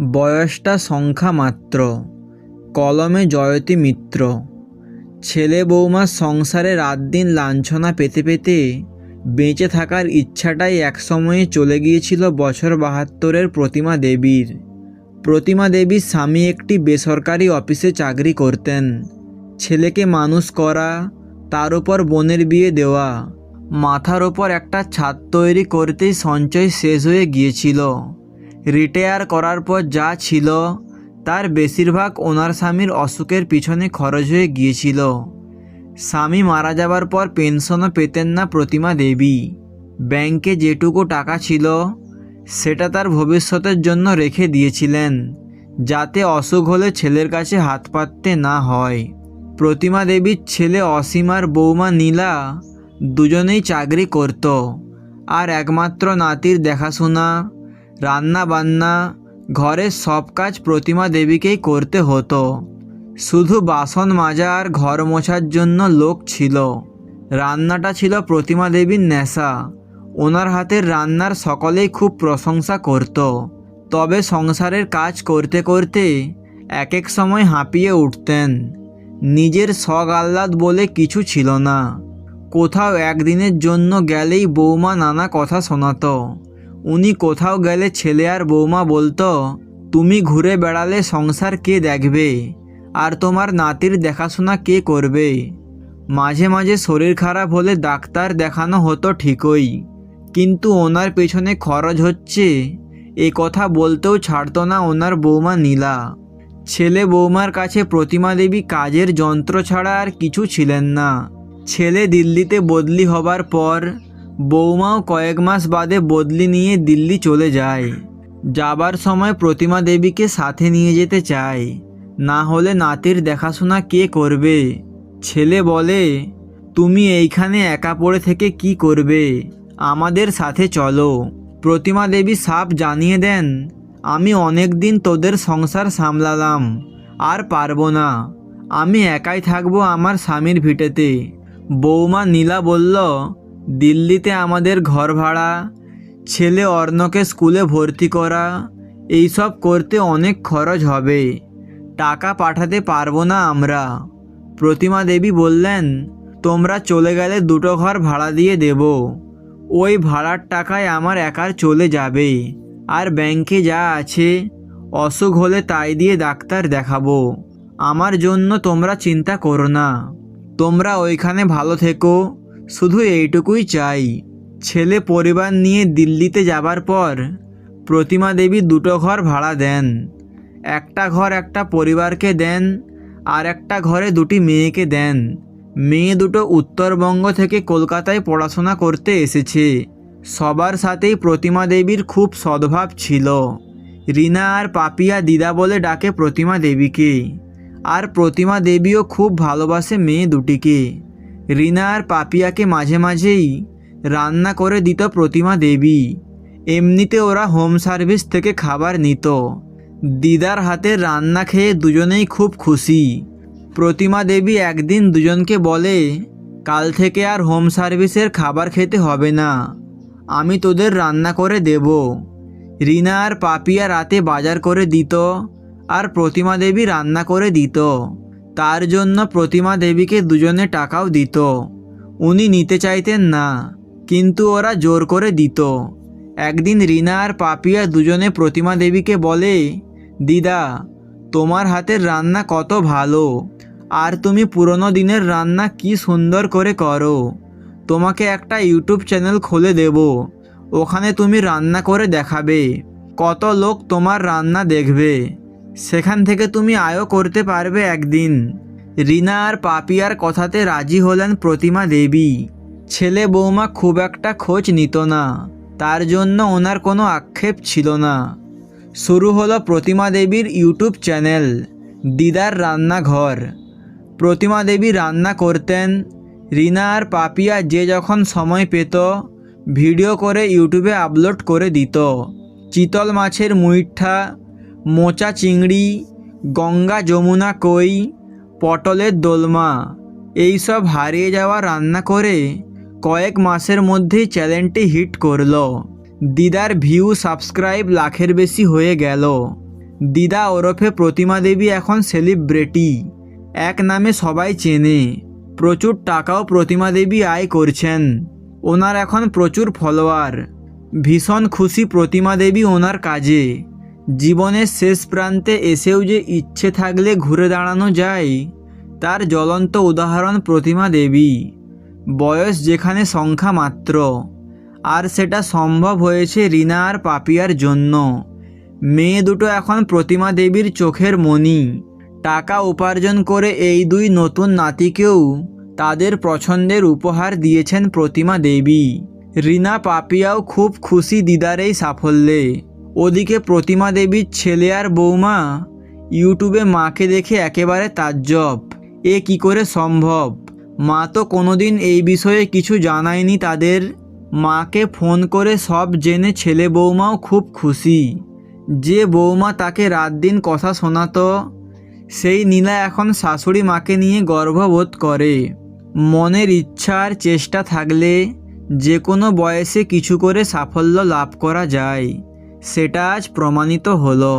বয়সটা সংখ্যা মাত্র, কলমে জয়তী মিত্র। ছেলে বৌমার সংসারে রাত দিন লাঞ্ছনা পেতে পেতে বেঁচে থাকার ইচ্ছাটাই একসময়ে চলে গিয়েছিল বছর ৭২-এর প্রতিমা দেবীর। প্রতিমা দেবীর স্বামী একটি বেসরকারি অফিসে চাকরি করতেন। ছেলেকে মানুষ করা, তার উপর বোনের বিয়ে দেওয়া, মাথার ওপর একটা ছাদ তৈরি করতেই সঞ্চয় শেষ হয়ে গিয়েছিল। রিটায়ার করার পর যা ছিল তার বেশিরভাগ ওনার স্বামীর অসুখের পিছনে খরচ হয়ে গিয়েছিল। স্বামী মারা যাবার পর পেনশনও পেতেন না প্রতিমা দেবী। ব্যাংকে যেটুকু টাকা ছিল সেটা তার ভবিষ্যতের জন্য রেখে দিয়েছিলেন, যাতে অসুখ হলে ছেলের কাছে হাত পাততে না হয়। প্রতিমা দেবীর ছেলে অসীম আর বৌমা নীলা দুজনেই চাকরি করত, আর একমাত্র নাতির দেখাশোনা, রান্না বান্না, ঘরের সব কাজ প্রতিমা দেবীকেই করতে হতো। শুধু বাসন মাজা আর ঘর মোছার জন্য লোক ছিল। রান্নাটা ছিল প্রতিমা দেবীর নেশা। ওনার হাতের রান্নার সকলেই খুব প্রশংসা করত। তবে সংসারের কাজ করতে করতে এক এক সময় হাঁপিয়ে উঠতেন। নিজের শখ আহ্লাদ বলে কিছু ছিল না। কোথাও একদিনের জন্য গেলেই বৌমা নানা কথা শোনাতো। উনি কোথাও গেলে ছেলে আর বৌমা বলতো, তুমি ঘুরে বেড়ালে সংসার কে দেখবে, আর তোমার নাতির দেখাশোনা কে করবে। মাঝে মাঝে শরীর খারাপ হলে ডাক্তার দেখানো হতো ঠিকই, কিন্তু ওনার পেছনে খরচ হচ্ছে এ কথা বলতেও ছাড়তো না ওনার বৌমা নীলা। ছেলে বৌমার কাছে প্রতিমা দেবী কাজের যন্ত্র ছাড়া আর কিছু ছিলেন না। ছেলে দিল্লিতে বদলি হবার পর বৌমাও কয়েক মাস বাদে বদলি নিয়ে দিল্লি চলে যায়। যাবার সময় প্রতিমা দেবীকে সাথে নিয়ে যেতে চায়, না হলে নাতির দেখাশোনা কে করবে। ছেলে বলে, তুমি এইখানে একা পড়ে থেকে কি করবে, আমাদের সাথে চলো। প্রতিমা দেবী সাফ জানিয়ে দেন, আমি অনেক দিন তোদের সংসার সামলালাম, আর পারবো না। আমি একাই থাকবো আমার স্বামীর ভিটেতে। বৌমা নীলা বলল, দিল্লিতে আমাদের ঘর ভাড়া, ছেলে অর্ণকে স্কুলে ভর্তি করা, এইসব করতে অনেক খরচ হবে, টাকা পাঠাতে পারবো না আমরা। প্রতিমা দেবী বললেন, তোমরা চলে গেলে 2টো ঘর ভাড়া দিয়ে দেব। ওই ভাড়ার টাকায় আমার একার চলে যাবে, আর ব্যাংকে যা আছে অসুখ হলে তাই দিয়ে ডাক্তার দেখাবো। আমার জন্য তোমরা চিন্তা করো না, তোমরা ওইখানে ভালো থেকো, শুধু এইটুকুই চাই। ছেলে পরিবার নিয়ে দিল্লিতে যাবার পর প্রতিমা দেবী 2টো ঘর ভাড়া দেন। একটা ঘর একটা পরিবারকে দেন, আর একটা ঘরে 2টি মেয়েকে দেন। মেয়ে দুটো উত্তরবঙ্গ থেকে কলকাতায় পড়াশোনা করতে এসেছে। সবার সাথেই প্রতিমা দেবীর খুব সদ্ভাব ছিল। রিনা আর পাপিয়া দিদা বলে ডাকে প্রতিমা দেবীকে, আর প্রতিমা দেবীও খুব ভালোবাসে মেয়ে দুটিকে। রিনা আর পাপিয়াকে মাঝে মাঝেই রান্না করে দিত প্রতিমা দেবী। এমনিতে ওরা হোম সার্ভিস থেকে খাবার নিত। দিদার হাতের রান্না খেয়ে দুজনেই খুব খুশি। প্রতিমা দেবী একদিন দুজনকে বলে, কাল থেকে আর হোম সার্ভিসের খাবার খেতে হবে না, আমি তোদের রান্না করে দেব। রিনা আর পাপিয়া রাতে বাজার করে দিত, আর প্রতিমা দেবী রান্না করে দিত। তার জন্য প্রতিমা দেবীকে দুজনে টাকাও দিত। উনি নিতে চাইতেন না, কিন্তু ওরা জোর করে দিত। একদিন রিনা আর পাপিয়া দুজনে প্রতিমা দেবীকে বলে, দিদা, তোমার হাতের রান্না কত ভালো, আর তুমি পুরনো দিনের রান্না কি সুন্দর করে করো। তোমাকে একটা ইউটিউব চ্যানেল খুলে দেব, ওখানে তুমি রান্না করে দেখাবে। কত লোক তোমার রান্না দেখবে, সেখান থেকে তুমি আয়ও করতে পারবে একদিন। রিনা আর পাপিয়ার কথাতে রাজি হলেন প্রতিমা দেবী। ছেলে বৌমা খুব একটা খোঁজ নিত না, তার জন্য ওনার কোনো আক্ষেপ ছিল না। শুরু হলো প্রতিমা দেবীর ইউটিউব চ্যানেল, দিদার রান্নাঘর। প্রতিমা দেবী রান্না করতেন। রিনা আর পাপিয়া যে যখন সময় পেত ভিডিও করে ইউটিউবে আপলোড করে দিত। চিতল মাছের মুইঠা, মোচা চিংড়ি, গঙ্গা যমুনা কই, পটলের দোলমা, এইসব হারিয়ে যাওয়া রান্না করে কয়েক মাসের মধ্যেই চ্যানেলটি হিট করলো। দিদার ভিউ সাবস্ক্রাইব লাখের বেশি হয়ে গেল। দিদা ওরফে প্রতিমা দেবী এখন সেলিব্রিটি, এক নামে সবাই চেনে। প্রচুর টাকাও প্রতিমা দেবী আয় করছেন, ওনার এখন প্রচুর ফলোয়ার। ভীষণ খুশি প্রতিমা দেবী ওনার কাজে। জীবনের শেষ প্রান্তে এসেও যে ইচ্ছে থাকলে ঘুরে দাঁড়ানো যায়, তার জ্বলন্ত উদাহরণ প্রতিমা দেবী। বয়স যেখানে সংখ্যা মাত্র, আর সেটা সম্ভব হয়েছে রিনা আর পাপিয়ার জন্য। মেয়ে দুটো এখন প্রতিমা দেবীর চোখের মণি। টাকা উপার্জন করে এই দুই নতুন নাতিকেও তাদের পছন্দের উপহার দিয়েছেন প্রতিমা দেবী। রিনা পাপিয়াও খুব খুশি দিদার এই সাফল্যে। ওদিকে প্রতিমা দেবীর ছেলে আর বৌমা ইউটিউবে মাকে দেখে একেবারে তাজ্জব, এ কি করে সম্ভব। মা তো কোনোদিন এই বিষয়ে কিছু জানায়নি তাদের। মাকে ফোন করে সব জেনে ছেলে বৌমাও খুব খুশি। যে বৌমা তাকে রাত দিন কথা শোনাতো, সেই নীলা এখন শাশুড়ি মাকে নিয়ে গর্ববোধ করে। মনের ইচ্ছা আর চেষ্টা থাকলে যে কোনো বয়সে কিছু করে সাফল্য লাভ করা যায়, সেটা আজ প্রমাণিত হলো।